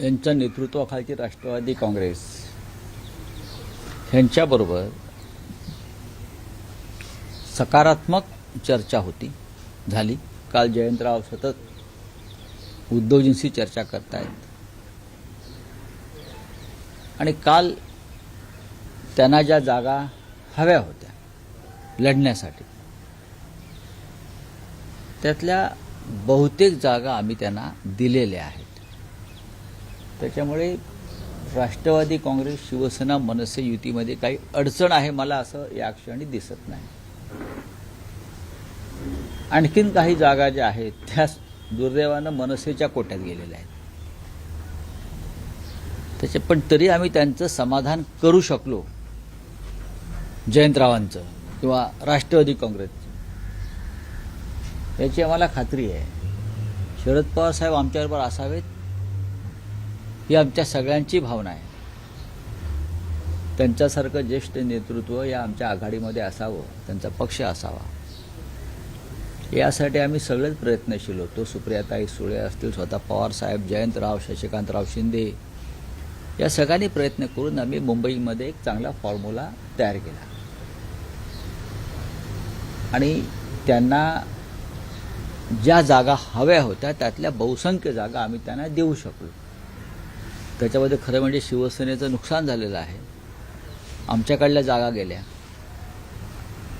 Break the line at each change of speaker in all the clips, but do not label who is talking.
यांच्या नेतृत्वाखालची राष्ट्रवादी काँग्रेस यांच्याबरोबर सकारात्मक चर्चा झाली. काल जयंतराव सतत उद्धवजींशी चर्चा करतायत आणि काल त्यांना ज्या जागा हव्या होत्या लढण्यासाठी त्यातल्या बहुतेक जागा आम्ही त्यांना दिलेल्या आहेत. त्याच्यामुळे राष्ट्रवादी काँग्रेस, शिवसेना, मनसे युतीमध्ये काही अडचण आहे मला असं या क्षणी दिसत नाही. आणखीन काही जागा ज्या आहेत त्या दुर्दैवानं मनसेच्या कोट्यात गेलेल्या आहेत. पण तरी आम्ही त्यांचं समाधान करू शकलो, जयंतरावांचं किंवा राष्ट्रवादी काँग्रेसचं, याची आम्हाला खात्री आहे. शरद पवार साहेब आमच्याबरोबर असावेत ही आमच्या सगळ्यांची भावना आहे. त्यांच्यासारखं ज्येष्ठ नेतृत्व या आमच्या आघाडीमध्ये असावं, त्यांचा पक्ष असावा, यासाठी आम्ही सगळेच प्रयत्नशील होतो. सुप्रियाताई सुळे असतील, स्वतः पवारसाहेब, जयंतराव, शशिकांतराव शिंदे, या सगळ्यांनी प्रयत्न करून आम्ही मुंबईमध्ये एक चांगला फॉर्म्युला तयार केला आणि त्यांना ज्या जागा हव्या होत्या त्यातल्या बहुसंख्य जागा आम्ही त्यांना देऊ शकलो. त्याच्यामध्ये खरं म्हणजे शिवसेनेचं नुकसान झालेलं आहे. आमच्याकडल्या जागा गेल्या.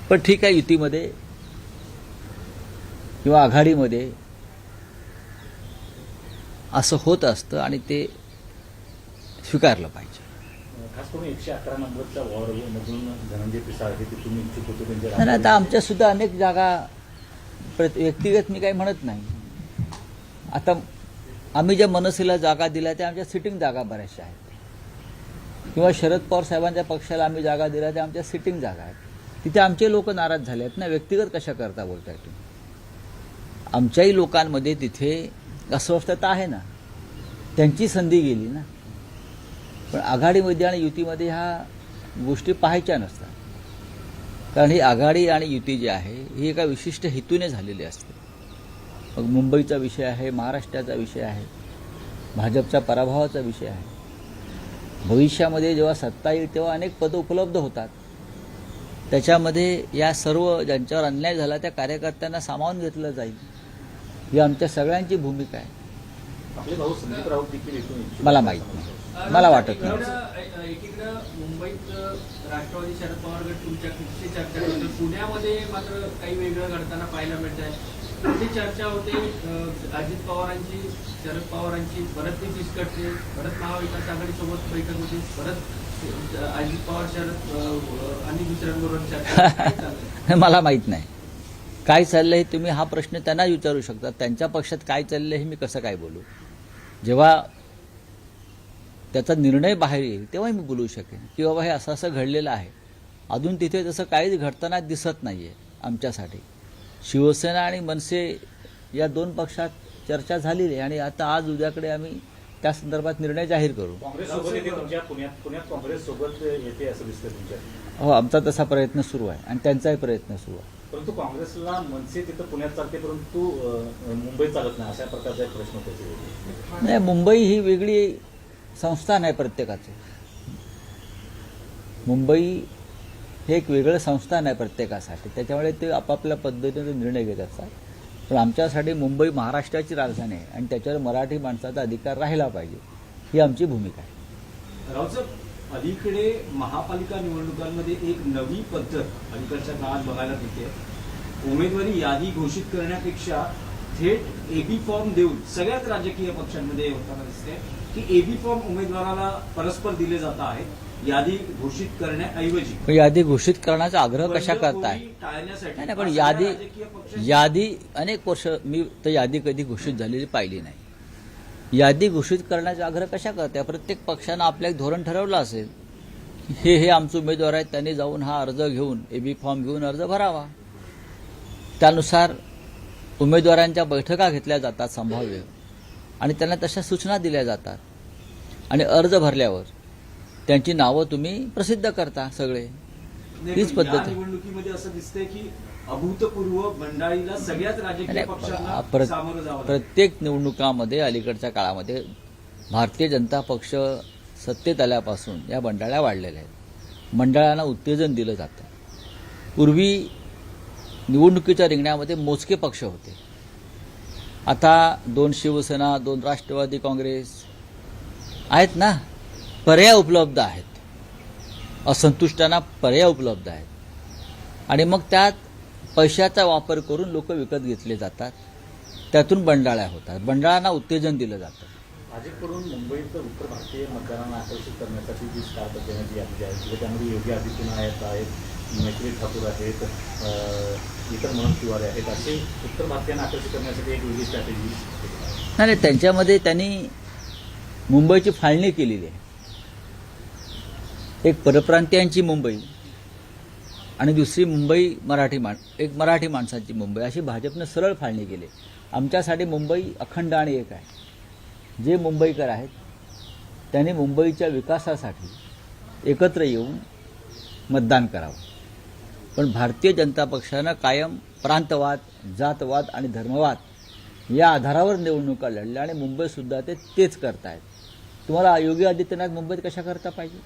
पण ठीक आहे, युतीमध्ये किंवा आघाडीमध्ये असं होत असतं आणि ते स्वीकारलं पाहिजे.
खास करून 111 नंबरच्या वॉर्डमधून धनंजय पिसाळ हे तिथून इच्छुक होते.
आणि आता आमच्या सुद्धा अनेक जागा व्यक्तिगत मी काही म्हणत नाही. आता आम्ही ज्या मनसेला जागा दिल्या त्या आमच्या सिटिंग जागा बऱ्याचशा आहेत, किंवा शरद पवार साहेबांच्या पक्षाला आम्ही जागा दिल्या त्या आमच्या सिटिंग जागा आहेत. तिथे आमचे लोक नाराज झाले आहेत ना. व्यक्तिगत कशा करता बोलताय तुम्ही? आमच्याही लोकांमध्ये तिथे अस्वस्थता आहे ना, त्यांची संधी गेली ना. पण आघाडीमध्ये आणि युतीमध्ये ह्या गोष्टी पाहायच्या नसतात, कारण ही आघाडी आणि युती जी आहे ही एका विशिष्ट हेतूने झालेली असते. मग मुंबईचा विषय आहे, महाराष्ट्राचा विषय आहे, भाजपच्या पराभवाचा विषय आहे. भविष्यामध्ये जेव्हा सत्ता येईल तेव्हा अनेक पदं उपलब्ध होतात. त्याच्यामध्ये या सर्व ज्यांच्यावर अन्याय झाला त्या कार्यकर्त्यांना सामावून घेतलं जाईल, ही आमच्या सगळ्यांची भूमिका आहे.
आपले भाऊ संदीप राऊत देखील येतो.
मला माहीत नाही, मला वाटत नाही.
एकीकडे मुंबईत राष्ट्रवादी शरद पवार गट तुमच्या किती चर्चा करतो, पुण्यामध्ये मात्र काही वेगळं घडताना पाहायला मिळत आहे. कुठे चर्चा होते अजित पवारांची, शरद पवारांची, परत ती फिसकटते, परत महाविकास आघाडीसोबत बैठक होती, परत अजित पवार, शरद आणि दुसऱ्यांबरोबर चर्चा.
मला माहीत नाही काय चाललंय. तुम्ही हा प्रश्न त्यांना विचारू शकता. त्यांच्या पक्षात काय चाललंय हे मी कसं काय बोलू? जेव्हा त्याचा निर्णय बाहेर येईल तेव्हा मी बोलू शकेन की बाबा हे असं असं घडलेलं आहे. अजून तिथे तसं काहीच घडताना दिसत नाही आहे आमच्यासाठी. शिवसेना आणि मनसे या दोन पक्षात चर्चा झालेली आहे आणि आता आज उद्याकडे आम्ही त्या संदर्भात निर्णय जाहीर करू.
पुण्यात काँग्रेस सोबत येते असं दिसतं तुमच्या?
हो, आमचा तसा प्रयत्न सुरू आहे आणि त्यांचाही प्रयत्न सुरू आहे.
परंतु काँग्रेसला मनसे तिथं पुण्यात चालते, परंतु मुंबईत चालत नाही, अशा प्रकारचा एक प्रश्न त्याचे.
नाही, मुंबई ही वेगळी संस्थान आहे प्रत्येकाचं. मुंबई हे एक वेगळं संस्थान आहे प्रत्येकासाठी. त्याच्यामुळे ते आपापल्या पद्धतीने निर्णय घेत असतात. पण आमच्यासाठी मुंबई महाराष्ट्राची राजधानी आहे आणि त्याच्यावर मराठी माणसाचा अधिकार राहिला पाहिजे, ही आमची भूमिका आहे.
रावसाहेब, अलीकडे महापालिका निवडणुकांमध्ये एक नवी पद्धत अलीकडच्या काळात बघायला मिळते. उमेदवारी यादी घोषित करण्यापेक्षा थेट एबी फॉर्म देऊन सगळ्याच राजकीय पक्षांमध्ये होताना दिसते की एबी फॉर्म उमेदवाराला परस्पर दिले जात आहेत यादी घोषित करण्याऐवजी.
यादी घोषित करण्याचा आग्रह कशा करताय?
टाळण्यासाठी.
नाही, पण यादी अनेक वर्ष मी तर यादी कधी घोषित झालेली पाहिली नाही. यादी घोषित करण्याचा आग्रह कशा करताय? प्रत्येक पक्षानं आपलं एक धोरण ठरवलं असेल, हे आमचे उमेदवार आहेत, त्यांनी जाऊन हा अर्ज घेऊन, एबी फॉर्म घेऊन अर्ज भरावा. त्यानुसार उमेदवारांच्या बैठका घेतल्या जातात संभाव्य, आणि त्यांना तशा सूचना दिल्या जातात आणि अर्ज भरल्यावर त्यांची नावं तुम्ही प्रसिद्ध करता सगळे. हीच पद्धत आहे.
निवडणुकीमध्ये असं दिसतंय की अभूतपूर्व बंडाळीला सगळ्याच राजकीय पक्षांना सामोरं जावं.
प्रत्येक निवडणुकामध्ये अलीकडच्या काळामध्ये भारतीय जनता पक्ष सत्तेत आल्यापासून या मंडळ्या वाढलेल्या आहेत. मंडळांना उत्तेजन दिलं जातं. पूर्वी निवडणुकीच्या रिंगणामध्ये मोजके पक्ष होते. आता 2 शिवसेना, 2 राष्ट्रवादी काँग्रेस आहेत ना, पर्याय उपलब्ध आहेत. असंतुष्टांना पर्याय उपलब्ध आहेत. आणि मग त्यात पैशाचा वापर करून लोक विकत घेतले जातात. त्यातून बंडाळ्या होतात. बंडाळांना उत्तेजन दिलं जातं.
भाजपकडून मुंबईत उत्तर भारतीय मतदारांना आकर्षित करण्यासाठी जी स्टार पद्धतीची यादी आहे किंवा त्यामध्ये योगी आदित्यनाथ आहेत, मैत्री ठाकूर आहेत, इतर मनोज तिवारी आहेत, असे उत्तर भारतीयांना आकर्षित करण्यासाठी एक वेगळी स्ट्रॅटेजी
नाही, त्यांच्यामध्ये त्यांनी मुंबईची फाळणी केलेली आहे. एक परप्रांतीयांची मुंबई आणि दुसरी मुंबई एक मराठी माणसांची मुंबई अशी भाजपनं सरळ फाळणी केली. आमच्यासाठी मुंबई अखंड आणि एक आहे. जे मुंबईकर आहेत त्यांनी मुंबईच्या विकासासाठी एकत्र येऊन मतदान करावं. पण भारतीय जनता पक्षानं कायम प्रांतवाद, जातवाद आणि धर्मवाद या आधारावर निवडणुका लढल्या आणि मुंबईसुद्धा तेच करतायत. तुम्हाला योगी आदित्यनाथ मुंबईत कशा करता पाहिजे,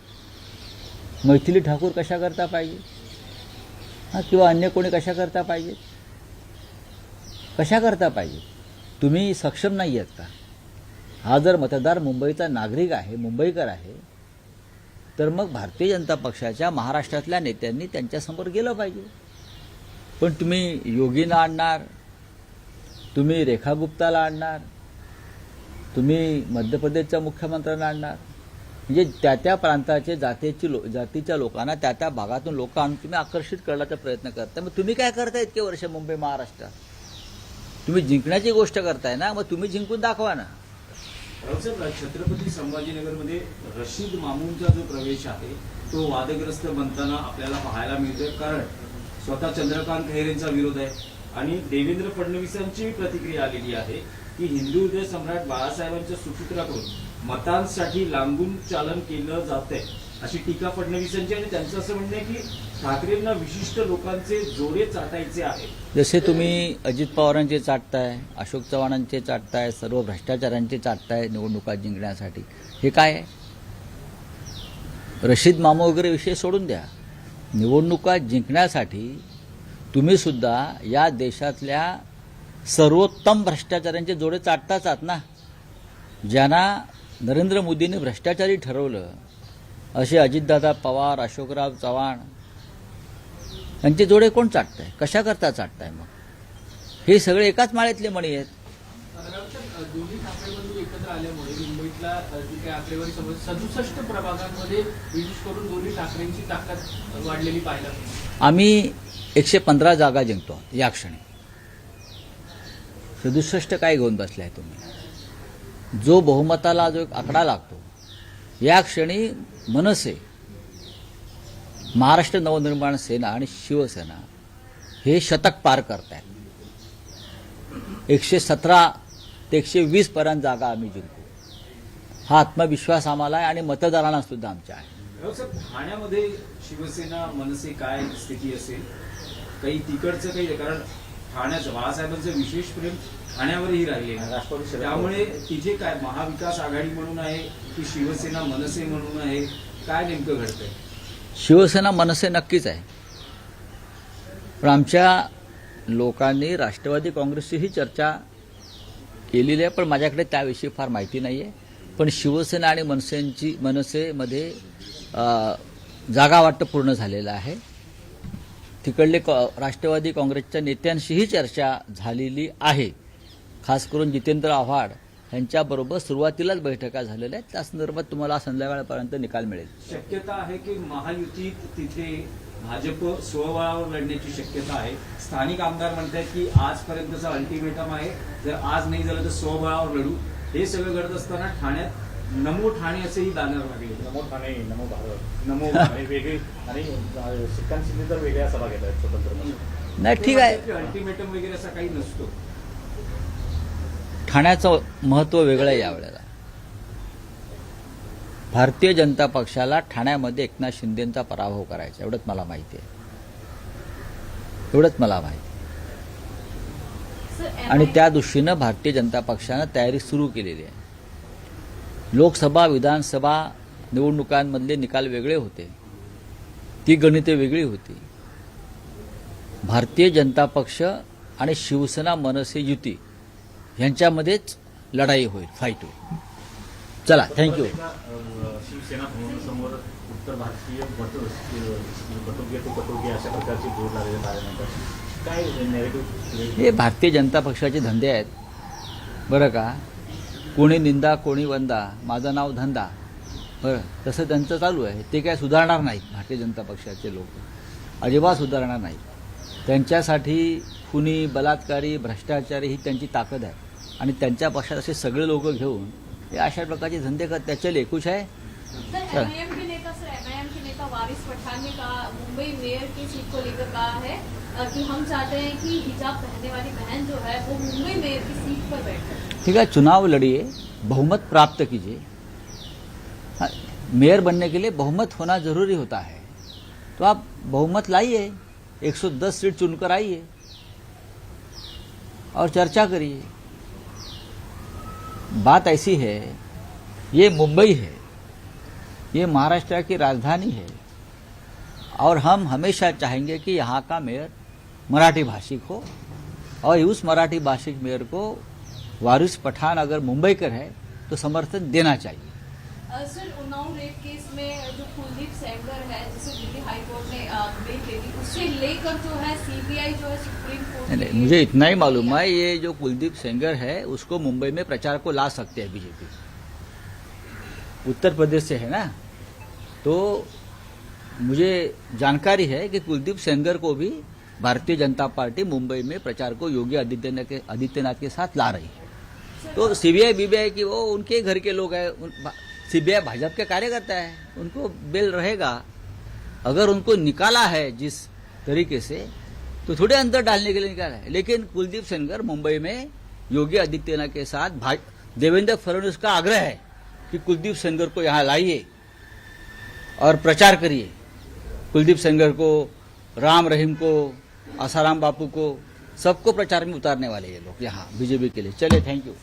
मैथिली ठाकूर कशा करता पाहिजे, किंवा अन्य कोणी कशा करता पाहिजे, कशा करता पाहिजे? तुम्ही सक्षम नाही आहेत का? हा जर मतदार मुंबईचा नागरिक आहे, मुंबईकर आहे, तर मग भारतीय जनता पक्षाच्या महाराष्ट्रातल्या नेत्यांनी त्यांच्यासमोर गेलं पाहिजे. पण तुम्ही योगींना आणणार, तुम्ही रेखा गुप्ताला आणणार, तुम्ही मध्य प्रदेशच्या मुख्यमंत्र्यांना आणणार, म्हणजे त्या प्रांताचे जातीच्या लोकांना त्या भागातून लोक आणून तुम्ही आकर्षित करण्याचा प्रयत्न करताय. मग तुम्ही काय करताय इतके वर्ष मुंबई महाराष्ट्रात? तुम्ही जिंकण्याची गोष्ट करताय ना, मग तुम्ही जिंकून दाखवा ना.
साहेब, छत्रपती संभाजीनगरमध्ये रशीद मामूनचा जो प्रवेश आहे तो वादग्रस्त बनताना आपल्याला पाहायला मिळतोय. कारण स्वतः चंद्रकांत खैरेंचा विरोध आहे आणि देवेंद्र फडणवीसांची प्रतिक्रिया आलेली आहे की हिंदू हृदय सम्राट बाळासाहेबांच्या सुपुत्राकडून मतांसाठी लांबून चालन केलं जातंय अशी टीका फडणवीसांची. आणि त्यांचं असं म्हणणं आहे की ठाकरेंना विशिष्ट लोकांचे जोडे चाटायचे आहे.
जसे तुम्ही अजित पवारांचे चाटताय, अशोक चव्हाणांचे चाटताय, सर्व भ्रष्टाचारांचे चाटताय निवडणुका जिंकण्यासाठी, हे काय आहे? रशीद मामू वगैरे विषय सोडून द्या. निवडणुका जिंकण्यासाठी तुम्ही सुद्धा या देशातल्या सर्वोत्तम भ्रष्टाचारांचे जोडे चाटताच आहात ना. ज्यांना नरेंद्र मोदींनी भ्रष्टाचारी ठरवलं असे अजितदादा पवार, अशोकराव चव्हाण यांचे जोडे कोण चाटताय? कशा करता चाटताय? मग हे सगळे एकाच माळ्यातले मणी आहेत.
दोन्ही ठाकरे बंधू एकत्र आल्यामुळे मुंबईतला जी काही आकडेवारी समज 67 प्रभागांमध्ये विशेष करून दोन्ही ठाकरेंची ताकद वाढलेली पाहायला मिळते.
आम्ही 115 जागा जिंकतो या क्षणी. 67 काय घेऊन बसलाय तुम्ही? जो बहुमताला जो एक आकडा लागतो, या क्षणी मनसे, महाराष्ट्र नवनिर्माण सेना आणि शिवसेना हे शतक पार करतायत. 117 ते 120 पर्यंत जागा आम्ही जिंकू, हा आत्मविश्वास आम्हाला आहे आणि मतदारांना सुद्धा आमच्या आहे.
ठाण्यामध्ये शिवसेना मनसे काय स्थिती असेल? काही तिकडचं काही, कारण ठाण्याचं बाळासाहेबांचं विशेष प्रेम ठाण्यावरही राहिले,
राष्ट्रवादी
त्यामुळे तिथे काय महाविकास आघाडी म्हणून आहे की शिवसेना मनसे म्हणून आहे? काय नेमकं घडतंय?
शिवसेना मनसे नक्कीच आहे. पण आमच्या लोकांनी राष्ट्रवादी काँग्रेसचीही चर्चा केलेली आहे, पण माझ्याकडे त्याविषयी फार माहिती नाही आहे. पण शिवसेना आणि मनसेमध्ये जागा वाटप पूर्ण झालेलं आहे. तिकडले राष्ट्रवादी काँग्रेसच्या नेत्यांशीही चर्चा झालेली आहे. खास करून जितेंद्र आव्हाड यांच्याबरोबर सुरुवातीलाच बैठका झालेल्या आहेत. त्या संदर्भात तुम्हाला संध्याकाळपर्यंत निकाल मिळेल.
शक्यता आहे की महायुतीत तिथे भाजप स्वबळावर लढण्याची शक्यता आहे. स्थानिक आमदार म्हणतात की आजपर्यंतचा अल्टिमेटम आहे, जर आज नाही झालं तर स्वबळावर लढू. हे सगळं घडत असताना ठाण्यात नमो ठाणे असेही बॅनर लागले.
नमो ठाणे, नमो भारत, नमो ठाणे वेगळी आणि श्रीकांत शिंदे तर वेगळ्या सभा घेत आहेत स्वतंत्र.
नाही, ठीक आहे.
अल्टिमेटम वगैरे असा काही नसतो.
ठाण्याचं महत्त्व वेगळं आहे यावेळेला. भारतीय जनता पक्षाला ठाण्यामध्ये एकनाथ शिंदेंचा पराभव करायचा, एवढंच मला माहिती आहे. एवढंच मला माहिती. आणि त्या दृष्टीनं भारतीय जनता पक्षानं तयारी सुरू केलेली आहे. लोकसभा विधानसभा निवडणुकांमधले निकाल वेगळे होते, ती गणिते वेगळी होती. भारतीय जनता पक्ष आणि शिवसेना मनसे युती यांच्यामध्येच लढाई होईल, फाईट होईल. चला, थँक्यू.
शिवसेना भवनासमोर उत्तर भारतीय कटोगी अशा प्रकारचे बोर्ड लागलेले आल्यानंतर काय नेगेटिव्ह?
हे भारतीय जनता पक्षाचे धंदे आहेत बरं का. कोणी निंदा कोणी वंदा, माझं नाव धंदा, बरं, तसं त्यांचं चालू आहे. ते काय सुधारणार नाहीत. भारतीय जनता पक्षाचे लोक अजिबात सुधारणार नाहीत. त्यांच्यासाठी खुनी, बलात्कारी, भ्रष्टाचारी ही त्यांची ताकद आहे आणि त्यांच्या पक्षात असे सगळे लोक घेऊन हे अशा प्रकारचे धंदे करतात. चले खुश आहे.
सर, एमआईएम के नेता वारिस पठान ने कहा, मुंबई मेयर की सीट को लेकर कहा है कि हम चाहते हैं कि हिजाब पहनने वाली बहन जो है वो मुंबई मेयर की सीट पर बैठे.
ठीक है, चुनाव लड़िए, बहुमत प्राप्त कीजिए. हाँ, मेयर बनने के लिए बहुमत होना जरूरी होता है, तो आप बहुमत लाइए, 110 सीट चुनकर आइए और चर्चा करिए. बात ऐसी है, ये मुंबई है, ये महाराष्ट्र की राजधानी है और हम हमेशा चाहेंगे कि यहाँ का मेयर मराठी भाषिक हो और उस मराठी भाषिक मेयर को वारिस पठान अगर मुंबईकर है तो समर्थन देना चाहिए.
सर, उन्नाव रेप केस में जो कुलदीप सेंगर है, जिसे दिल्ली हाई कोर्ट ने बेल दे दी, उससे लेकर जो है सीबीआई जो है सुप्रीम कोर्ट
नहीं, मुझे इतना ही मालूम है, ये जो कुलदीप सेंगर है उसको मुंबई में प्रचार को ला सकते हैं बीजेपी. उत्तर प्रदेश से है ना, तो मुझे जानकारी है कि कुलदीप सेंगर को भी भारतीय जनता पार्टी मुंबई में प्रचार को योगी आदित्यनाथ के साथ ला रही है. तो सीबीआई बीबीआई की वो उनके घर के लोग हैं. सीबीआई भाजपा के कार्यकर्ता है, उनको बेल रहेगा. अगर उनको निकाला है जिस तरीके से, तो थोड़े अंदर डालने के लिए निकाला है. लेकिन कुलदीप सेंगर मुंबई में योगी आदित्यनाथ के साथ देवेंद्र फडणवीस का आग्रह है कि कुलदीप सेंगर को यहाँ लाइए और प्रचार करिए. कुलदीप सेंगर को, राम रहीम को, आसाराम बापू को, सबको प्रचार में उतारने वाले ये लोग यहाँ बीजेपी के लिए. चले, थैंक यू.